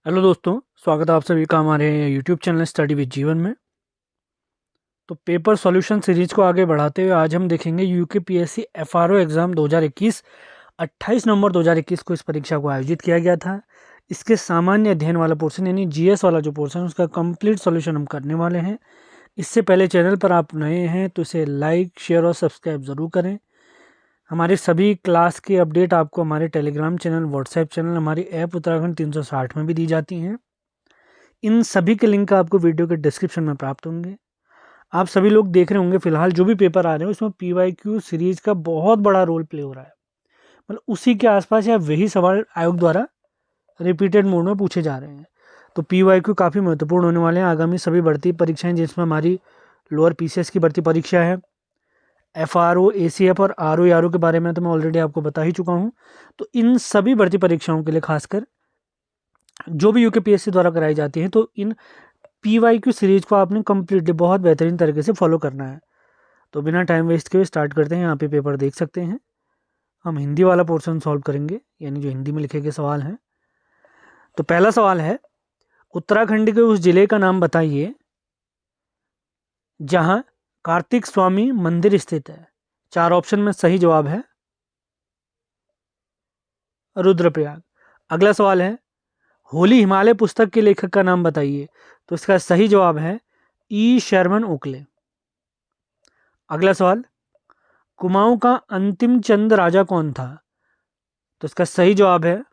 Hello दोस्तों, स्वागत है आप सभी का हमारे यूट्यूब चैनल स्टडी विद जीवन में। तो पेपर सॉल्यूशन सीरीज को आगे बढ़ाते हुए आज हम देखेंगे यूकेपीएससी एफआरओ एग्ज़ाम 2021। 28 नवंबर 2021 को इस परीक्षा को आयोजित किया गया था। इसके सामान्य अध्ययन वाला पोर्शन यानी जीएस वाला जो पोर्शन उसका कंप्लीट सॉल्यूशन हम करने वाले हैं। इससे पहले चैनल पर आप नए हैं तो इसे लाइक, शेयर और सब्सक्राइब ज़रूर करें। हमारे सभी क्लास की अपडेट आपको हमारे टेलीग्राम चैनल, व्हाट्सएप चैनल, हमारी ऐप उत्तराखंड 360 में भी दी जाती हैं। इन सभी के लिंक आपको वीडियो के डिस्क्रिप्शन में प्राप्त होंगे। आप सभी लोग देख रहे होंगे फिलहाल जो भी पेपर आ रहे हैं उसमें पीवाईक्यू सीरीज का बहुत बड़ा रोल प्ले हो रहा है। मतलब उसी के आसपास या वही सवाल आयोग द्वारा रिपीटेड मोड में पूछे जा रहे हैं। तो पीवाईक्यू काफ़ी महत्वपूर्ण होने वाले हैं आगामी सभी भर्ती परीक्षाएं, जिसमें हमारी लोअर पीसीएस की भर्ती परीक्षा है, एफआरओ, एसीएफ और आरओ के बारे में तो मैं ऑलरेडी आपको बता ही चुका हूँ। तो इन सभी भर्ती परीक्षाओं के लिए खासकर जो भी यूकेपीएससी द्वारा कराई जाती है, तो इन पीवाईक्यू सीरीज को आपने कम्प्लीटली बहुत बेहतरीन तरीके से फॉलो करना है। तो बिना टाइम वेस्ट किए स्टार्ट करते हैं। यहाँ पे पेपर देख सकते हैं। हम हिंदी वाला पोर्शन सॉल्व करेंगे, यानी जो हिंदी में लिखे गए सवाल हैं। तो पहला सवाल है, उत्तराखंड के उस जिले का नाम बताइए जहां कार्तिक स्वामी मंदिर स्थित है। 4 ऑप्शन में सही जवाब है रुद्रप्रयाग। अगला सवाल है, होली हिमालय पुस्तक के लेखक का नाम बताइए। तो इसका सही जवाब है ई शर्मन ओकले। अगला सवाल, कुमाऊं का अंतिम चंद राजा कौन था। तो इसका सही जवाब है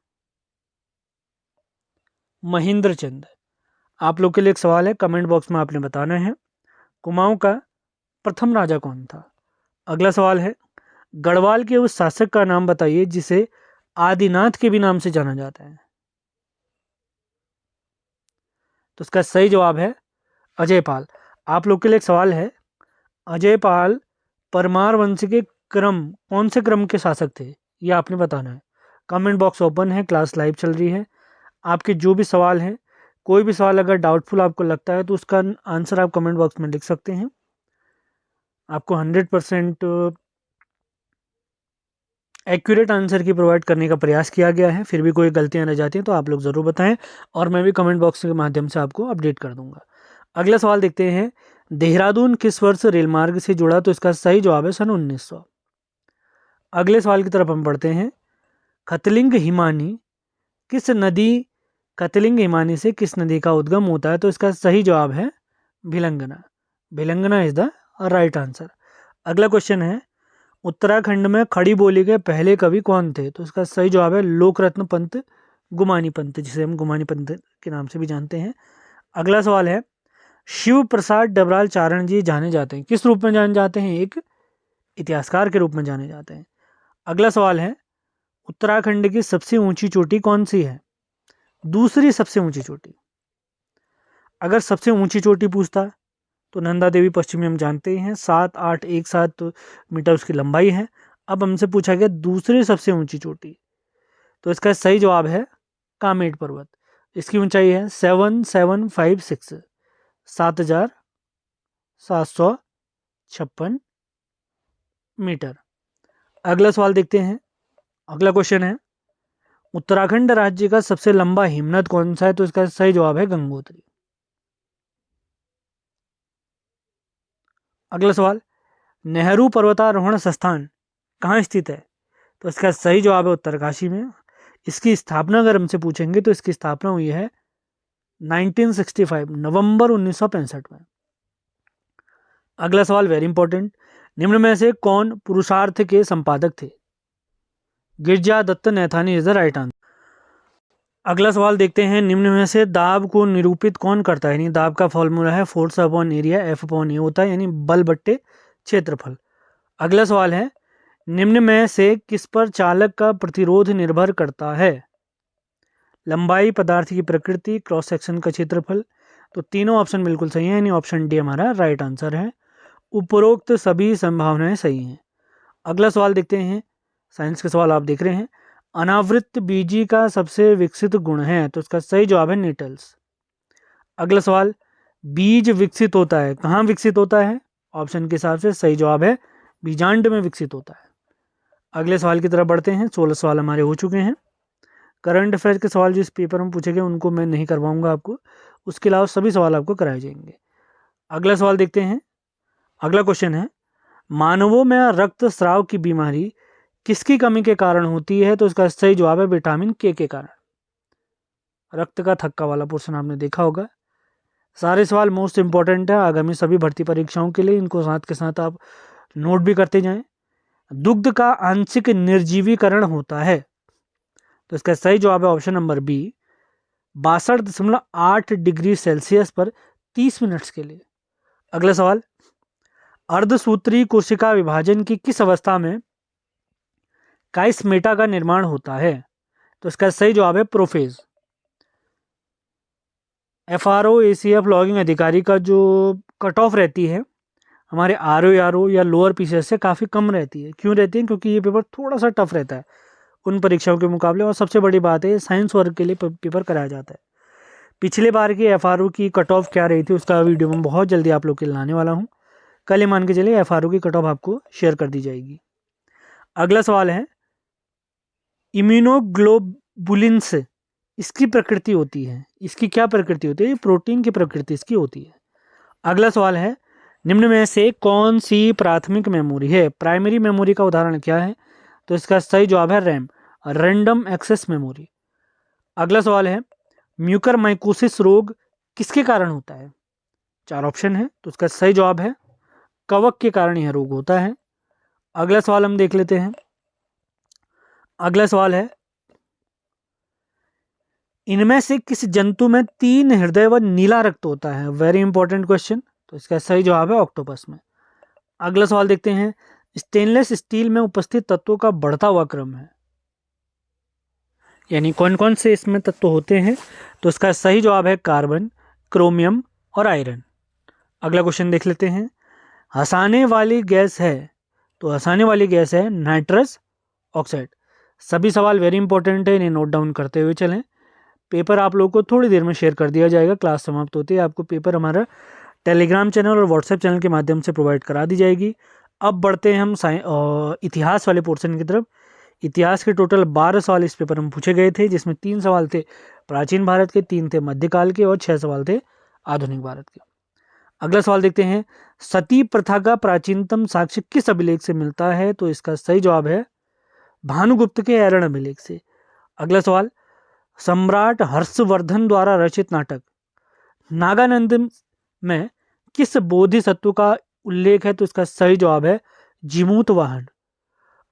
महेंद्र चंद। आप लोग के लिए एक सवाल है, कमेंट बॉक्स में आपने बताना है कुमाऊं का प्रथम राजा कौन था। अगला सवाल है, गढ़वाल के उस शासक का नाम बताइए जिसे आदिनाथ के भी नाम से जाना जाता है। तो इसका सही जवाब है अजयपाल। आप लोग के लिए एक सवाल है, अजयपाल परमार वंश के कौन से क्रम के शासक थे, ये आपने बताना है। कमेंट बॉक्स ओपन है, क्लास लाइव चल रही है। आपके जो भी सवाल हैं, कोई भी सवाल अगर डाउटफुल आपको लगता है तो उसका आंसर आप कमेंट बॉक्स में लिख सकते हैं। आपको 100% एक्यूरेट आंसर की प्रोवाइड करने का प्रयास किया गया है। फिर भी कोई गलतियां रह जाती हैं तो आप लोग ज़रूर बताएं और मैं भी कमेंट बॉक्स के माध्यम से आपको अपडेट कर दूंगा। अगला सवाल देखते हैं, देहरादून किस वर्ष रेल मार्ग से जुड़ा। तो इसका सही जवाब है सन 1900। अगले सवाल की तरफ हम बढ़ते हैं, खतलिंग हिमानी किस नदी कतलिंग हिमानी से किस नदी का उद्गम होता है। तो इसका सही जवाब है Bhilangana. Bhilangana is the right answer. अगला क्वेश्चन है, उत्तराखंड में खड़ी बोली के पहले कवि कौन थे। तो इसका सही जवाब है लोकरत्न पंत गुमानी पंत, जिसे हम गुमानी पंत के नाम से भी जानते हैं। अगला सवाल है, शिव प्रसाद डबराल चारण जी जाने जाते हैं किस रूप में जाने जाते हैं। एक इतिहासकार के रूप में जाने जाते हैं। अगला सवाल है, उत्तराखंड की सबसे ऊंची चोटी कौन सी है। दूसरी सबसे ऊंची चोटी। अगर सबसे ऊंची चोटी पूछता तो नंदा देवी पश्चिमी हम जानते हैं, 78117 मीटर उसकी लंबाई है। अब हमसे पूछा गया दूसरी सबसे ऊंची चोटी, तो इसका सही जवाब है कामेट पर्वत। इसकी ऊंचाई है 7756, 7756 मीटर। अगला सवाल देखते हैं। अगला क्वेश्चन है, उत्तराखंड राज्य का सबसे लंबा हिमनद कौन सा है। तो इसका सही जवाब है गंगोत्री। अगला सवाल, नेहरू पर्वतारोहण संस्थान कहाँ स्थित है। तो इसका सही जवाब है उत्तरकाशी में। इसकी स्थापना अगर हमसे पूछेंगे तो इसकी स्थापना हुई है 1965 नवंबर 1965 में। अगला सवाल वेरी इंपॉर्टेंट, निम्न में से कौन पुरुषार्थ के संपादक थे। Girija Dutt Naithani is the right answer. अगला सवाल देखते हैं, निम्न में से दाब को निरूपित कौन करता है। यानी दाब का फॉर्मूला है force upon area, F upon A होता है, यानी बल बट्टे क्षेत्रफल। अगला सवाल है, निम्न में से किस पर चालक का प्रतिरोध निर्भर करता है। लंबाई, पदार्थ की प्रकृति, क्रॉस सेक्शन का क्षेत्रफल। तो तीनों ऑप्शन बिल्कुल सही है, यानी ऑप्शन डी हमारा राइट आंसर है। उपरोक्त सभी संभावनाएं सही हैं। अगला सवाल देखते हैं, साइंस के सवाल आप देख रहे हैं, अनावृत बीजी का सबसे विकसित गुण है। तो इसका सही जवाब है निटल्स। अगला सवाल, बीज विकसित होता है कहाँ विकसित होता है। ऑप्शन के हिसाब से सही जवाब है बीजांड में विकसित होता है। अगले सवाल की तरफ बढ़ते हैं। 16 सवाल हमारे हो चुके हैं। करंट अफेयर के सवाल जो इस पेपर में पूछे गए उनको मैं नहीं करवाऊंगा आपको, उसके अलावा सभी सवाल आपको कराए जाएंगे। अगला सवाल देखते हैं। अगला क्वेश्चन है, मानवों में रक्तस्राव की बीमारी किसकी कमी के कारण होती है? तो इसका सही जवाब है विटामिन के कारण। रक्त का थक्का वाला पोर्शन आपने देखा होगा। सारे सवाल मोस्ट इंपॉर्टेंट है आगामी सभी भर्ती परीक्षाओं के लिए, इनको साथ के साथ आप नोट भी करते जाएं। दुग्ध का आंशिक निर्जीवीकरण होता है, तो इसका सही जवाब है option number B, 62.8 degree Celsius पर 30 मिनट्स के लिए। अगला सवाल, अर्धसूत्री कोशिका विभाजन की किस अवस्था में काइस्मेटा का निर्माण होता है? तो इसका सही जवाब है प्रोफेज। एफआरओ एसीएफ लॉगिंग अधिकारी का जो कट ऑफ रहती है हमारे आरओ या लोअर पीसीएस से काफ़ी कम रहती है। क्यों रहती है? क्योंकि ये पेपर थोड़ा सा टफ रहता है उन परीक्षाओं के मुकाबले, और सबसे बड़ी बात है साइंस वर्ग के लिए पेपर कराया जाता है। पिछले बार की एफआरओ की कट ऑफ क्या रही थी उसका वीडियो मैं बहुत जल्दी आप लोग के लिए लाने वाला हूँ। कल ही मान के चलिए एफआरओ की कट ऑफ आपको शेयर कर दी जाएगी। अगला सवाल है, इम्यूनोग्लोबुलिन्स इसकी प्रकृति होती है, इसकी क्या प्रकृति होती है? ये प्रोटीन की प्रकृति इसकी होती है। अगला सवाल है, निम्न में से कौन सी प्राथमिक मेमोरी है? प्राइमरी मेमोरी का उदाहरण क्या है? तो इसका सही जवाब है रैम, रैंडम एक्सेस मेमोरी। अगला सवाल है, म्यूकरमाइकोसिस रोग किसके कारण होता है? 4 ऑप्शन है, तो इसका सही जवाब है कवक के कारण यह रोग होता है। अगला सवाल हम देख लेते हैं। अगला सवाल है, इनमें से किस जंतु में 3 हृदय व नीला रक्त होता है? वेरी इंपॉर्टेंट क्वेश्चन, तो इसका सही जवाब है ऑक्टोपस में। अगला सवाल देखते हैं, स्टेनलेस स्टील में उपस्थित तत्वों का बढ़ता हुआ क्रम है, यानी कौन कौन से इसमें तत्व होते हैं? तो इसका सही जवाब है कार्बन, क्रोमियम और आयरन। अगला क्वेश्चन देख लेते हैं, हंसाने वाली गैस है, तो हंसाने वाली गैस है नाइट्रस ऑक्साइड। सभी सवाल वेरी इंपॉर्टेंट है, इन्हें नोट डाउन करते हुए चलें। पेपर आप लोगों को थोड़ी देर में शेयर कर दिया जाएगा, क्लास समाप्त होती है आपको पेपर हमारा टेलीग्राम चैनल और व्हाट्सएप चैनल के माध्यम से प्रोवाइड करा दी जाएगी। अब बढ़ते हैं हम इतिहास वाले पोर्शन की तरफ। इतिहास के टोटल 12 सवाल इस पेपर में पूछे गए थे, जिसमें 3 सवाल थे प्राचीन भारत के, 3 थे मध्यकाल के और 6 सवाल थे आधुनिक भारत के। अगला सवाल देखते हैं, सती प्रथा का प्राचीनतम साक्ष्य किस अभिलेख से मिलता है? तो इसका सही जवाब है भानुगुप्त के ऐरण अभिलेख से। अगला सवाल, सम्राट हर्षवर्धन द्वारा रचित नाटक नागानंद में किस बोधिसत्व का उल्लेख है? तो इसका सही जवाब है जीमूत वाहन।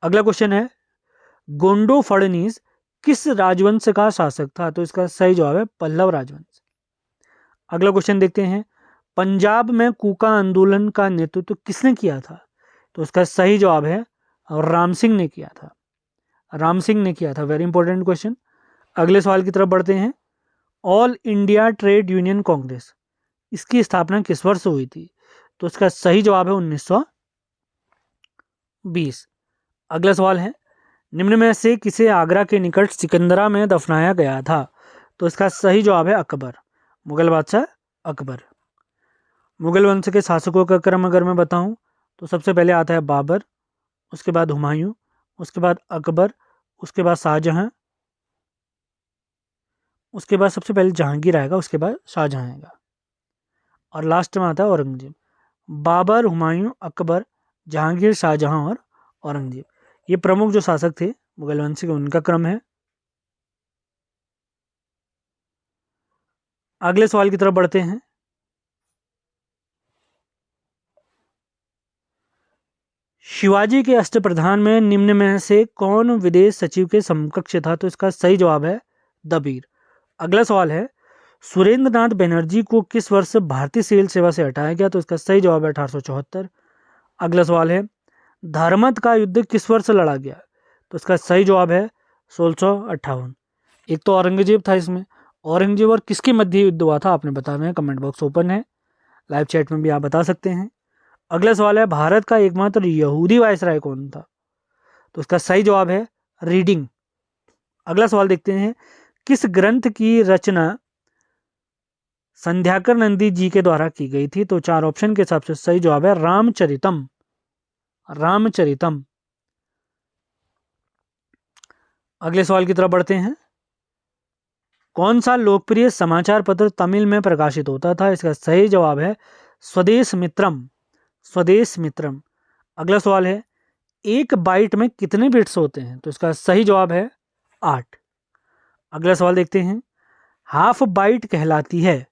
अगला क्वेश्चन है, गोंडो फड़नीस किस राजवंश का शासक था? तो इसका सही जवाब है पल्लव राजवंश। अगला क्वेश्चन देखते हैं, पंजाब में कूका आंदोलन का नेतृत्व किसने किया था? तो इसका सही जवाब है राम सिंह ने किया था, राम सिंह ने किया था। Very important question. अगले सवाल की तरफ बढ़ते हैं, all India trade union Congress इसकी स्थापना किस वर्ष हुई थी? तो इसका सही जवाब है 1920। अगला सवाल है, निम्न में से किसे आगरा के निकट सिकंदरा में दफनाया गया था? तो इसका सही जवाब है अकबर, मुगल बादशाह अकबर। मुगल वंश के शासकों का क्रम अगर मैं बताऊं तो सबसे पहले आता है बाबर, उसके बाद हुमायूं, उसके बाद अकबर, उसके बाद शाहजहां, उसके बाद सबसे पहले जहांगीर आएगा, उसके बाद शाहजहां आएगा और लास्ट में आता है औरंगजेब। बाबर, हुमायूं, अकबर, जहांगीर, शाहजहां और औरंगजेब, ये प्रमुख जो शासक थे मुगल वंश के, उनका क्रम है। अगले सवाल की तरफ बढ़ते हैं। शिवाजी के अष्टप्रधान में निम्न में से कौन विदेश सचिव के समकक्ष था? तो इसका सही जवाब है दबीर। अगला सवाल है, सुरेंद्र नाथ बनर्जी को किस वर्ष भारतीय सिविल सेवा से हटाया गया? तो इसका सही जवाब है 1874। अगला सवाल है, धर्मत का युद्ध किस वर्ष लड़ा गया? तो इसका सही जवाब है 1658। एक तो औरंगजेब था इसमें, औरंगजेब और किसके मध्य युद्ध हुआ था आपने बताना है, कमेंट बॉक्स ओपन है, लाइव चैट में भी आप बता सकते हैं। अगला सवाल है, भारत का एकमात्र यहूदी वायसराय कौन था? तो इसका सही जवाब है रीडिंग। अगला सवाल देखते हैं, किस ग्रंथ की रचना संध्याकर नंदी जी के द्वारा की गई थी? तो 4 ऑप्शन के हिसाब से सही जवाब है रामचरितम, रामचरितम। अगले सवाल की तरफ बढ़ते हैं। कौन सा लोकप्रिय समाचार पत्र तमिल में प्रकाशित होता था? इसका सही जवाब है स्वदेश मित्रम। स्वदेश मित्रम। अगला सवाल है, एक बाइट में कितने बिट्स होते हैं? तो इसका सही जवाब है 8। अगला सवाल देखते हैं, हाफ बाइट कहलाती है,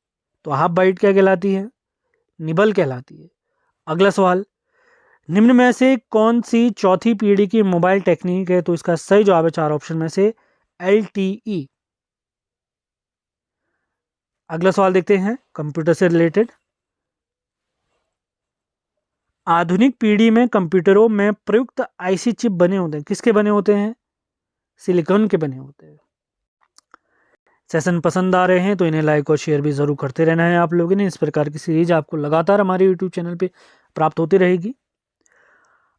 तो हाफ बाइट क्या कहलाती है? निबल कहलाती है। अगला सवाल, निम्न में से कौन सी चौथी पीढ़ी की मोबाइल टेक्निक है? तो इसका सही जवाब है 4 ऑप्शन में से LTE। अगला सवाल देखते हैं कंप्यूटर से रिलेटेड, आधुनिक पीढ़ी में कंप्यूटरों में प्रयुक्त IC चिप बने होते हैं, किसके बने होते हैं? सिलिकॉन के बने होते हैं। सेशन पसंद आ रहे हैं तो इन्हें लाइक और शेयर भी जरूर करते रहना है आप लोगों ने। इस प्रकार की सीरीज आपको लगातार हमारे यूट्यूब चैनल पे प्राप्त होती रहेगी।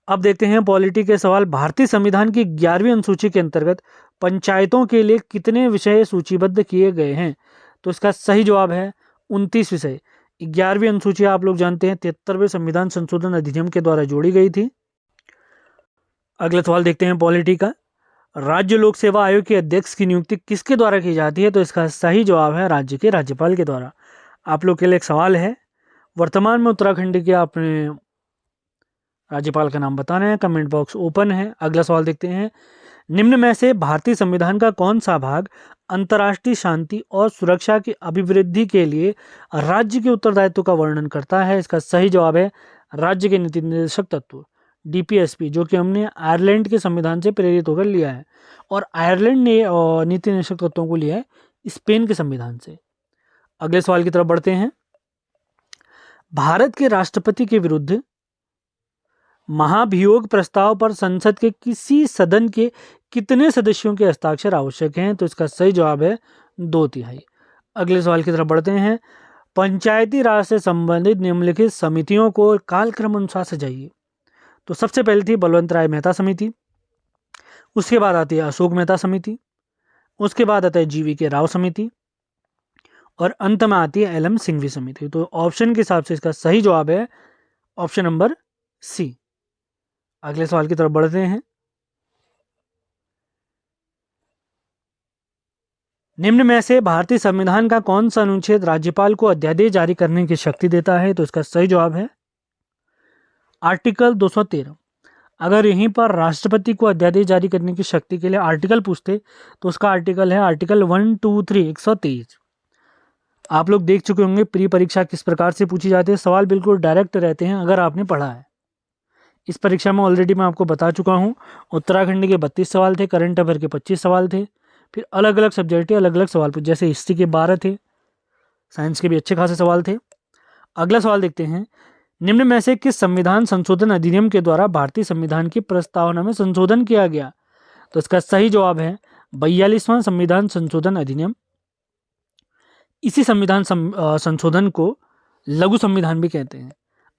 अब देखते हैं पॉलिटी के सवाल। भारतीय संविधान की 11वीं अनुसूची के अंतर्गत पंचायतों के लिए कितने विषय सूचीबद्ध किए गए हैं? तो इसका सही जवाब है 29 विषय। 11वीं अनुसूची आप लोग जानते हैं 73वें संविधान संशोधन अधिनियम के द्वारा जोड़ी गई थी। अगला सवाल देखते हैं पॉलिटी का, राज्य लोक सेवा आयोग के अध्यक्ष की नियुक्ति किसके द्वारा की जाती है? तो इसका सही जवाब है राज्य के राज्यपाल के द्वारा। आप लोग के लिए एक सवाल है, वर्तमान में उत्तराखंड के अपने राज्यपाल का नाम बताना है, कमेंट बॉक्स ओपन है। अगला सवाल देखते हैं, निम्न में से भारतीय संविधान का कौन सा भाग अंतर्राष्ट्रीय शांति और सुरक्षा की अभिवृद्धि के लिए राज्य के उत्तरदायित्व का वर्णन करता है? इसका सही जवाब है राज्य के नीति निर्देशक तत्व, DPSP, जो कि हमने आयरलैंड के संविधान से प्रेरित होकर लिया है, और आयरलैंड ने नीति निर्देशक तत्वों को लिया है स्पेन के संविधान से। अगले सवाल की तरफ बढ़ते हैं, भारत के राष्ट्रपति के विरुद्ध महाभियोग प्रस्ताव पर संसद के किसी सदन के कितने सदस्यों के हस्ताक्षर आवश्यक हैं? तो इसका सही जवाब है 2/3। अगले सवाल की तरफ बढ़ते हैं, पंचायती राज से संबंधित निम्नलिखित समितियों को कालक्रम अनुसार सजाइए। तो सबसे पहले थी बलवंत राय मेहता समिति, उसके बाद आती है अशोक मेहता समिति, उसके बाद आता है GV राव समिति, और अंत में आती है LM सिंघवी समिति। तो ऑप्शन के हिसाब से इसका सही जवाब है ऑप्शन नंबर C। अगले सवाल की तरफ बढ़ते हैं, निम्न में से भारतीय संविधान का कौन सा अनुच्छेद राज्यपाल को अध्यादेश जारी करने की शक्ति देता है? तो इसका सही जवाब है आर्टिकल 213। अगर यहीं पर राष्ट्रपति को अध्यादेश जारी करने की शक्ति के लिए आर्टिकल पूछते तो उसका आर्टिकल है आर्टिकल 123 123। आप लोग देख चुके होंगे प्री परीक्षा किस प्रकार से पूछी जाती है, सवाल बिल्कुल डायरेक्ट रहते हैं अगर आपने पढ़ा है। इस परीक्षा में ऑलरेडी मैं आपको बता चुका हूं, उत्तराखंड के 32 सवाल थे, करंट अफेयर के 25 सवाल थे, फिर अलग अलग सब्जेक्ट के अलग अलग सवाल पूछे, जैसे हिस्ट्री के 12 थे, साइंस के भी अच्छे खासे सवाल थे। अगला सवाल देखते हैं, निम्न में से किस संविधान संशोधन अधिनियम के द्वारा भारतीय संविधान की प्रस्तावना में संशोधन किया गया? तो इसका सही जवाब है 42वां संविधान संशोधन अधिनियम। इसी संविधान संशोधन को लघु संविधान भी कहते हैं।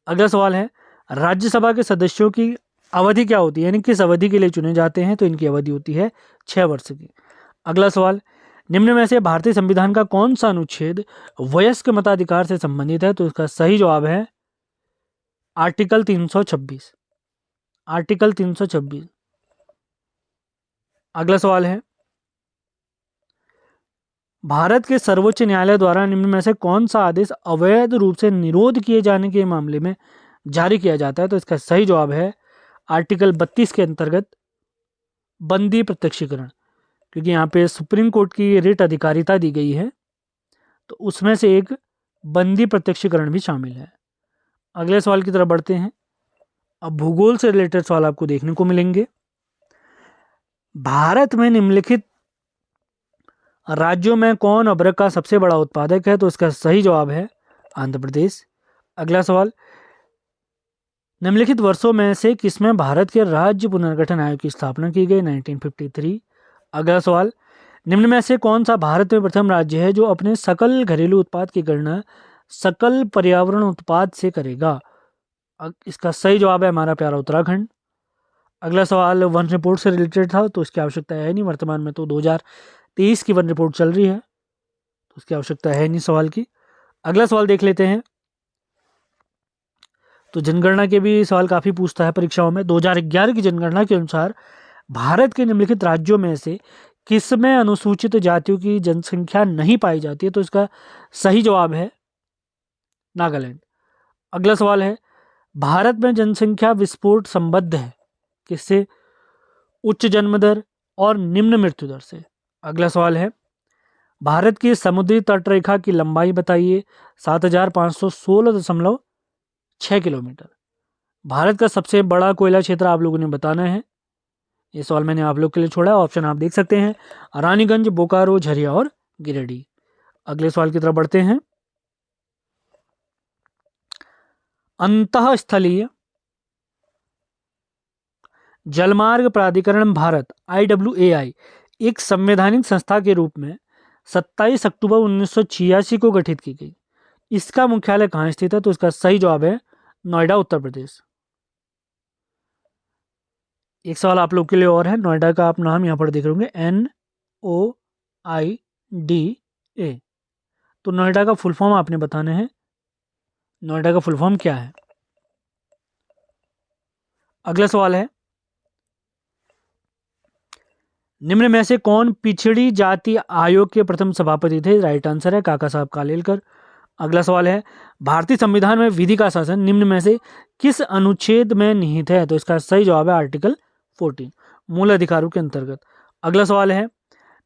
अगला सवाल है, राज्यसभा के सदस्यों की अवधि क्या होती है, यानी किस अवधि के लिए चुने जाते हैं? तो इनकी अवधि होती है 6 वर्ष की। अगला सवाल, निम्न में से भारतीय संविधान का कौन सा अनुच्छेद वयस्क मताधिकार से संबंधित है? तो इसका सही जवाब है आर्टिकल 326। आर्टिकल 326। अगला सवाल है, भारत के सर्वोच्च न्यायालय द्वारा निम्न में से कौन सा आदेश अवैध रूप से निरोध किए जाने के मामले में जारी किया जाता है? तो इसका सही जवाब है आर्टिकल 32 के अंतर्गत बंदी प्रत्यक्षीकरण, क्योंकि यहाँ पे सुप्रीम कोर्ट की रिट अधिकारिता दी गई है, तो उसमें से एक बंदी प्रत्यक्षीकरण भी शामिल है। अगले सवाल की तरफ बढ़ते हैं। अब भूगोल से रिलेटेड सवाल आपको देखने को मिलेंगे। भारत में निम्नलिखित राज्यों में कौन अदरक का सबसे बड़ा उत्पादक है? तो इसका सही जवाब है आंध्र प्रदेश। अगला सवाल, निम्नलिखित वर्षों में से किसमें भारत के राज्य पुनर्गठन आयोग की स्थापना की गई? 1953। अगला सवाल, निम्न में से कौन सा भारत में प्रथम राज्य है जो अपने सकल घरेलू उत्पाद की गणना सकल पर्यावरण उत्पाद से करेगा? इसका सही जवाब है हमारा प्यारा उत्तराखंड। अगला सवाल वन रिपोर्ट से रिलेटेड था, तो इसकी आवश्यकता है नहीं, वर्तमान में तो 2023 की वन रिपोर्ट चल रही है, तो उसकी आवश्यकता है नहीं सवाल की। अगला सवाल देख लेते हैं। तो जनगणना के भी सवाल काफ़ी पूछता है परीक्षाओं में। 2011 की जनगणना के अनुसार भारत के निम्नलिखित राज्यों में से किसमें अनुसूचित जातियों की जनसंख्या नहीं पाई जाती है? तो इसका सही जवाब है नागालैंड। अगला सवाल है, भारत में जनसंख्या विस्फोट संबद्ध है किससे? उच्च जन्म दर और निम्न मृत्यु दर से। अगला सवाल है, भारत की समुद्री तटरेखा की लंबाई बताइए। 7516.6 किलोमीटर। भारत का सबसे बड़ा कोयला क्षेत्र आप लोगों ने बताना है। ये सवाल मैंने आप लोग के लिए छोड़ा है, ऑप्शन आप देख सकते हैं, रानीगंज, बोकारो, झरिया और गिरिडीह। अगले सवाल की तरफ बढ़ते हैं। अंतःस्थलीय जलमार्ग प्राधिकरण भारत IWAI एक संवैधानिक संस्था के रूप में 27 अक्टूबर 1986 को गठित की गई। इसका मुख्यालय कहाँ स्थित है? तो इसका सही जवाब है नोएडा, उत्तर प्रदेश। एक सवाल आप लोग के लिए और है, नोएडा का आप नाम यहाँ पर देख रहे होंगे NOIDA। तो नोएडा का फुल फॉर्म आपने बताना है, नोएडा का फुल फॉर्म क्या है। अगला सवाल है, निम्न में से कौन पिछड़ी जाति आयोग के प्रथम सभापति थे? राइट आंसर है काका साहब कालेलकर। अगला सवाल है, भारतीय संविधान में विधि का शासन निम्न में से किस अनुच्छेद में निहित है? तो इसका सही जवाब है आर्टिकल 14, मूल अधिकारों के अंतर्गत। अगला सवाल है,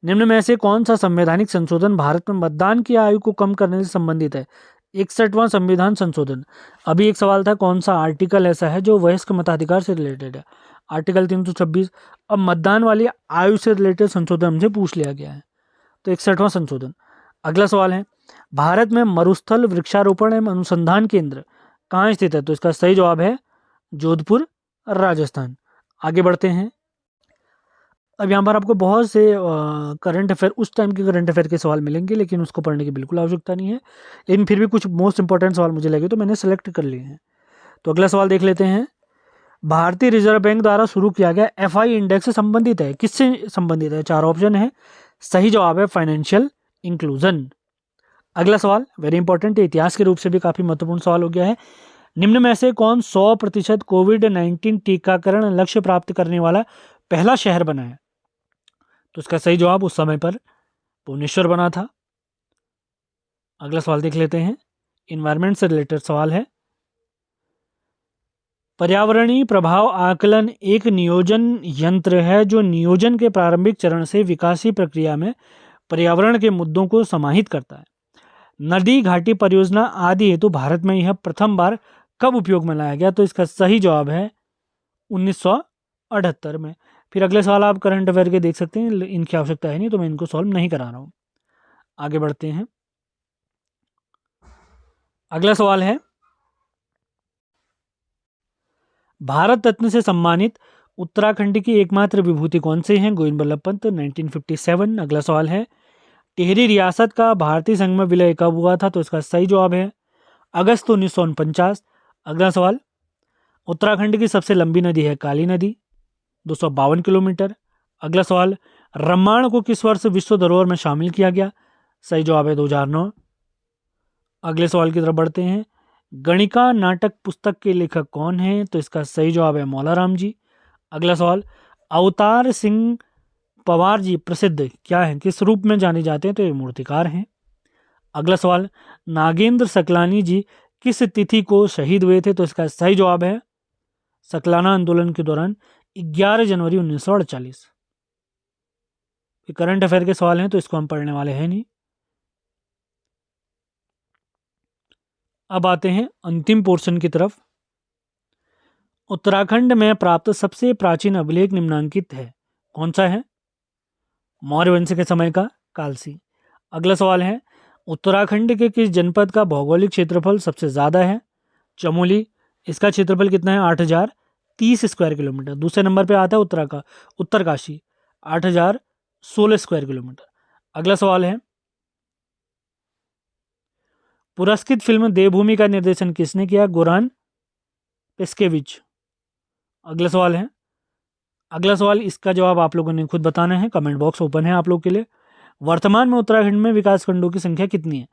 निम्न में से कौन सा संवैधानिक संशोधन भारत में मतदान की आयु को कम करने से संबंधित है? 61वां संविधान संशोधन। अभी एक सवाल था, कौन सा आर्टिकल ऐसा है जो वयस्क मताधिकार से रिलेटेड है? आर्टिकल 326। अब मतदान वाली आयु से रिलेटेड संशोधन हमसे पूछ लिया गया है, तो 61वां संशोधन। अगला सवाल है, भारत में मरुस्थल वृक्षारोपण एवं अनुसंधान केंद्र कहाँ स्थित है? तो इसका सही जवाब है जोधपुर, राजस्थान। आगे बढ़ते हैं। अब यहाँ पर आपको बहुत से करंट अफेयर, उस टाइम के करंट अफेयर के सवाल मिलेंगे, लेकिन उसको पढ़ने की बिल्कुल आवश्यकता नहीं है, लेकिन फिर भी कुछ मोस्ट इंपॉर्टेंट सवाल मुझे लगे तो मैंने सेलेक्ट कर लिए हैं। तो अगला सवाल देख लेते हैं। भारतीय रिजर्व बैंक द्वारा शुरू किया गया FI इंडेक्स से संबंधित है, किससे संबंधित है? 4 ऑप्शन है, सही जवाब है फाइनेंशियल इंक्लूजन। अगला सवाल वेरी इंपॉर्टेंट, इतिहास के रूप से भी काफी महत्वपूर्ण सवाल हो गया है। निम्न में से कौन 100% कोविड-19 टीकाकरण लक्ष्य प्राप्त करने वाला पहला शहर बना है? तो इसका सही जवाब उस समय पर भुवनेश्वर बना था। अगला सवाल देख लेते हैं, इन्वायरमेंट से रिलेटेड सवाल है। पर्यावरणीय प्रभाव आकलन एक नियोजन यंत्र है जो नियोजन के प्रारंभिक चरण से विकासी प्रक्रिया में पर्यावरण के मुद्दों को समाहित करता है। नदी घाटी परियोजना आदि हेतु भारत में यह प्रथम बार कब उपयोग में लाया गया? तो इसका सही जवाब है 1978 में। फिर अगले सवाल आप करंट अफेयर के देख सकते हैं, इनकी आवश्यकता है नहीं तो मैं इनको सॉल्व नहीं करा रहा हूं। आगे बढ़ते हैं। अगला सवाल है, भारत रत्न से सम्मानित उत्तराखंड की एकमात्र विभूति कौन से हैं? गोविंद बल्लभ पंत, 1957। अगला सवाल है, टिहरी रियासत का भारतीय संघ में विलय कब हुआ था? तो इसका सही जवाब है अगस्त 1949। अगला सवाल, उत्तराखंड की सबसे लंबी नदी है काली नदी, 252 किलोमीटर। अगला सवाल, रामायण को किस वर्ष विश्व धरोहर में शामिल किया गया? सही जवाब है 2009। अगले सवाल की तरफ बढ़ते हैं। गणिका नाटक पुस्तक के लेखक कौन है? तो इसका सही जवाब है मौला राम जी। अगला सवाल, अवतार सिंह पवार जी प्रसिद्ध क्या हैं, किस रूप में जाने जाते हैं? तो ये मूर्तिकार हैं। अगला सवाल, नागेंद्र सकलानी जी किस तिथि को शहीद हुए थे? तो इसका सही जवाब है सकलाना आंदोलन के दौरान 11 जनवरी 1948। करंट अफेयर के सवाल हैं तो इसको हम पढ़ने वाले हैं नहीं। अब आते हैं अंतिम पोर्शन की तरफ। उत्तराखंड में प्राप्त सबसे प्राचीन अभिलेख निम्नांकित है, कौन सा है? मौर्य वंश के समय का कालसी। अगला सवाल है, उत्तराखंड के किस जनपद का भौगोलिक क्षेत्रफल सबसे ज़्यादा है? चमोली। इसका क्षेत्रफल कितना है? 8030 स्क्वायर किलोमीटर। दूसरे नंबर पे आता है उत्तरकाशी, 8016 स्क्वायर किलोमीटर। अगला सवाल है, पुरस्कृत फिल्म देवभूमि का निर्देशन किसने किया? गोरान पेस्केविच। अगला सवाल इसका जवाब आप लोगों ने खुद बताना है, कमेंट बॉक्स ओपन है आप लोग के लिए। वर्तमान में उत्तराखंड में विकास खंडों की संख्या कितनी है?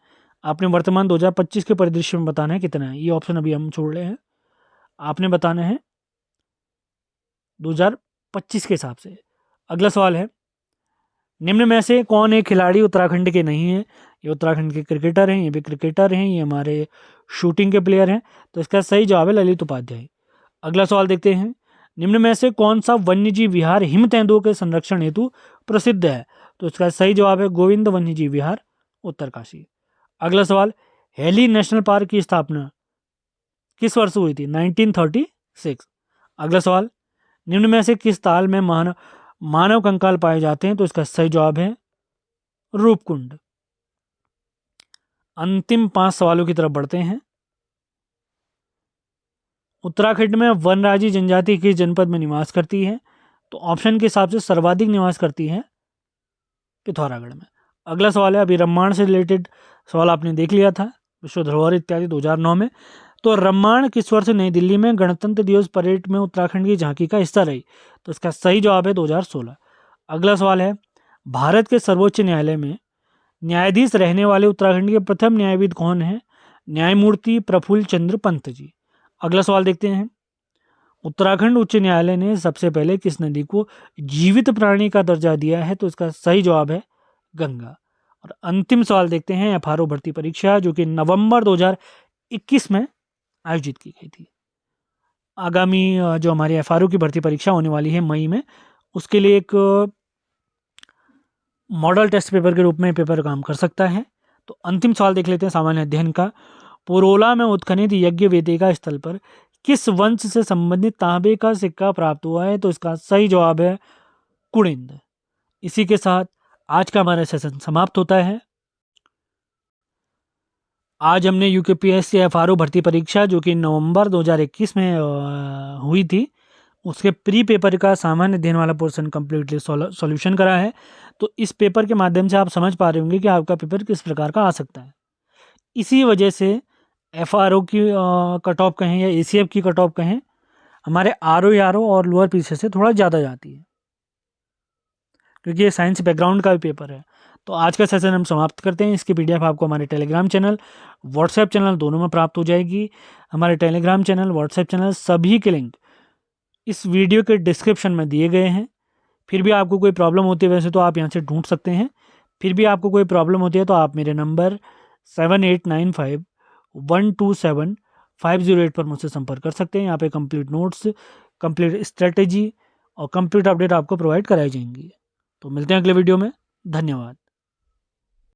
आपने वर्तमान 2025 के परिदृश्य में बताना है कितना है। ये ऑप्शन अभी हम छोड़ रहे हैं, आपने बताना है 2025 के हिसाब से। अगला सवाल है, निम्न में से कौन एक खिलाड़ी उत्तराखंड के नहीं है? ये उत्तराखंड के क्रिकेटर हैं, ये भी क्रिकेटर हैं, ये हमारे शूटिंग के प्लेयर हैं। तो इसका सही जवाब है ललित उपाध्याय। अगला सवाल देखते हैं, निम्न में से कौन सा वन्यजीव विहार हिम तेंदुओं के संरक्षण हेतु प्रसिद्ध है? तो इसका सही जवाब है गोविंद वन्यजीव विहार, उत्तरकाशी। अगला सवाल, हेली नेशनल पार्क की स्थापना किस वर्ष हुई थी? 1936। अगला सवाल, निम्न में से किस ताल में मानव कंकाल पाए जाते हैं? तो इसका सही जवाब है रूपकुंड। अंतिम 5 सवालों की तरफ बढ़ते हैं। उत्तराखंड में वनराजी जनजाति किस जनपद में निवास करती है? तो ऑप्शन के हिसाब से सर्वाधिक निवास करती है पिथौरागढ़ में। अगला सवाल है, अभी रम्माण से रिलेटेड सवाल आपने देख लिया था, विश्व धरोहर इत्यादि 2009 में। तो रम्माण किस वर्ष नई दिल्ली में गणतंत्र दिवस परेड में उत्तराखंड की झांकी का हिस्सा रही? तो इसका सही जवाब है 2016। अगला सवाल है, भारत के सर्वोच्च न्यायालय में न्यायाधीश रहने वाले उत्तराखंड के प्रथम न्यायविद कौन है? न्यायमूर्ति प्रफुल्ल चंद्र पंत जी। अगला सवाल देखते हैं, उत्तराखंड उच्च न्यायालय ने सबसे पहले किस नदी को जीवित प्राणी का दर्जा दिया है? तो इसका सही जवाब है गंगा। और अंतिम सवाल देखते हैं, एफआरओ भर्ती परीक्षा जो कि नवंबर 2021 में आयोजित की गई थी। आगामी जो हमारी एफआरओ की भर्ती परीक्षा होने वाली है मई में, उसके लिए एक मॉडल टेस्ट पेपर के रूप में पेपर काम कर सकता है। तो अंतिम सवाल देख लेते हैं सामान्य अध्ययन का। पुरोला में उत्खनित यज्ञ वेदिका स्थल पर किस वंश से संबंधित तांबे का सिक्का प्राप्त हुआ है? तो इसका सही जवाब है कुड़िंद। इसी के साथ आज का हमारा सेशन समाप्त होता है। आज हमने यूकेपीएससी एफआरओ भर्ती परीक्षा जो कि नवंबर 2021 में हुई थी, उसके प्री पेपर का सामान्य अध्ययन वाला पोर्शन कम्प्लीटली सॉल्यूशन करा है। तो इस पेपर के माध्यम से आप समझ पा रहे होंगे कि आपका पेपर किस प्रकार का आ सकता है। इसी वजह से एफआरओ की कट ऑफ कहें या एसीएफ की कट ऑफ कहें, हमारे आरओ और लोअर पीछे से थोड़ा ज़्यादा जाती है, क्योंकि ये साइंस बैकग्राउंड का भी पेपर है। तो आज का सेशन हम समाप्त करते हैं। इसकी पीडीएफ आपको हमारे टेलीग्राम चैनल, व्हाट्सएप चैनल दोनों में प्राप्त हो जाएगी। हमारे टेलीग्राम चैनल, व्हाट्सएप चैनल सभी के लिंक इस वीडियो के डिस्क्रिप्शन में दिए गए हैं। फिर भी आपको कोई प्रॉब्लम होती है वैसे तो आप यहाँ से ढूंढ सकते हैं। फिर भी आपको कोई प्रॉब्लम होती है तो आप मेरे नंबर 7895127508 पर मुझसे संपर्क कर सकते हैं। यहाँ पे कंप्लीट नोट्स, कंप्लीट स्ट्रेटेजी और कंप्लीट अपडेट आपको प्रोवाइड कराई जाएंगी। तो मिलते हैं अगले वीडियो में। धन्यवाद।